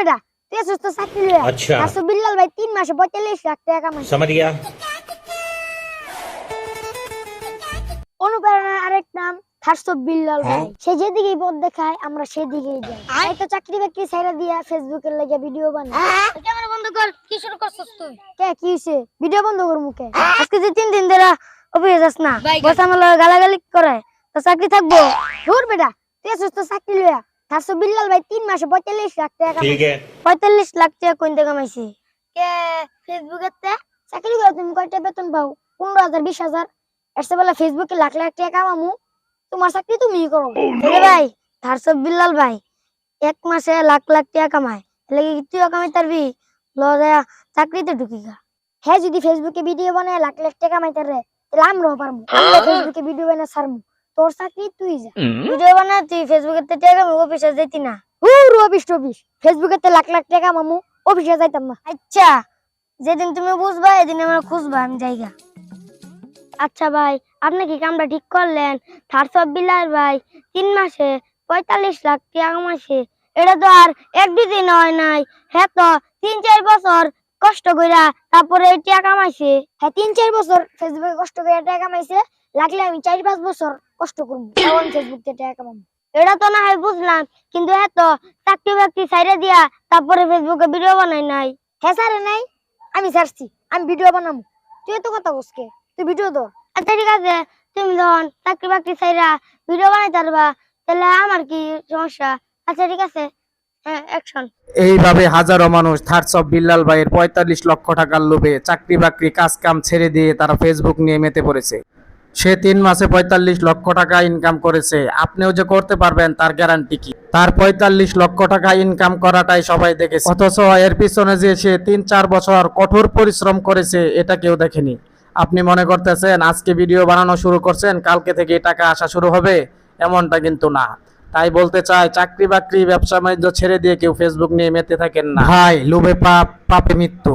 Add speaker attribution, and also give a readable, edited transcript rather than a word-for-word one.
Speaker 1: বেটা তুই সুস্থ চাকরি লয়া
Speaker 2: अच्छा
Speaker 1: আসো বিল্লাল ভাই 3 মাসে 45 লাখ টাকা কামাই
Speaker 2: समझ गया।
Speaker 1: অনুপ্রেরণার আরেক নাম থার্সব বিল্লাল ভাই সে যেদিকেই পথ দেখায় আমরা সেদিকেই যাই এই তো চাকরি বাকরি ছাইরা দিয়া ফেসবুকের লাগি ভিডিও বানাই ক্যামেরা বন্ধ কর কি শুরু করছস তুই কে কি হইছে ভিডিও বন্ধ কর মুকে আজকে যে 3 দিন ধরে অফিসে যাস না বস আমার গালাগালি করে তো চাকরি থাকবো দূর বেটা তুই সুস্থ চাকরি লয়া থার্সব বিল্লাল ভাই 3 মাসে 45 লাখ টাকা
Speaker 2: ठीक है
Speaker 1: 45 লাখ টাকা কোন থেকে কামাইছে কে ফেসবুকেতে চাকরি করে তুমি কয়টা বেতন পাও 15,000 20,000 এসে বলে ফেসবুকে লাখ লাখ টাকা কামামু তোমার চাকরি তুমি করো রে ভাই থার্সব বিল্লাল ভাই এক মাসে লাখ লাখ টাকা কামায় লাগি তুইও কামাই পারবি লয়া চাকরিতে ঢুকি গা হ্যাঁ যদি ফেসবুকে ভিডিও বানায় লাখ লাখ টাকা কামাইতে রে তাহলে আমরাও পারবো আমরা ফেসবুকে ভিডিও বানায় ছাড়মু তোর চাকরি তুই যা ভিডিও বানায় তুই ফেসবুকে তে টাকা কামাবো অফিসে যাইতি না অফিস ফেসবুকে তে লাখ লাখ টাকা কামামু অফিসে যাইতাম না আচ্ছা যেদিন তুমি বুঝবা এদিন আমরা খুঁজবা আমি যাইগা আচ্ছা ভাই আপনি কি কামটা ঠিক করলেন থার্সব বিল্লাল ভাই 3 মাসে 45 লাখ টাকা কামাইছে এটা তো আর এক দুই দিন হয় নাই হ্যাঁ তো 3-4 বছর কষ্ট কইরা তারপরে এই টাকা কামাইছে হ্যাঁ 3-4 বছর ফেসবুকে কষ্ট কইরা টাকা কামাইছে লাগলে আমি 4-5 বছর কষ্ট করব তখন ফেসবুকে টাকা কামাবো এটা তো না হয় বুঝলাম কিন্তু হ্যাঁ তো চাকরি বাকরি ছাইরা দিয়া তারপরে ফেসবুকে ভিডিও বানাই নাই হ্যাঁ স্যার নাই আমি ছাড়ছি আমি ভিডিও বানাবো তুই তো কথা বসকে তুই ভিডিও দো আচ্ছা ঠিক আছে তুমি যখন চাকরি বাকরি ছাইরা ভিডিও বানাইতে পারবা তাহলে আমার কি সমস্যা আচ্ছা ঠিক আছে হ্যাঁ অ্যাকশন
Speaker 3: এইভাবে হাজারো মানুষ থার্সব বিল্লাল ভাইয়ের 45 লক্ষ টাকার লোভে চাকরি বাকরি কাজ কাম ছেড়ে দিয়ে তারা ফেসবুক নিয়ে মেতে পড়েছে। সে 3 মাসে 45 লক্ষ টাকা ইনকাম করেছে। আপনিও যে করতে পারবেন তার গ্যারান্টি কি? তার 45 লক্ষ টাকা ইনকাম করাটাই সবাই দেখেছে, অথচ এর পিছনে যে সে 3-4 বছর কঠোর পরিশ্রম করেছে এটা কেউ দেখেনি। আপনি মনে করতেছেন আজকে ভিডিও বানানো শুরু করছেন কালকে থেকে টাকা আসা শুরু হবে, এমনটা কিন্তু না। তাই বলতে চাই চাকরি বাকরি ব্যবসা বাণিজ্য ছেড়ে দিয়ে কেউ ফেসবুক নিয়ে মেতে থাকেন না ভাই। লোভে পাপ, পাপে মৃত্যু।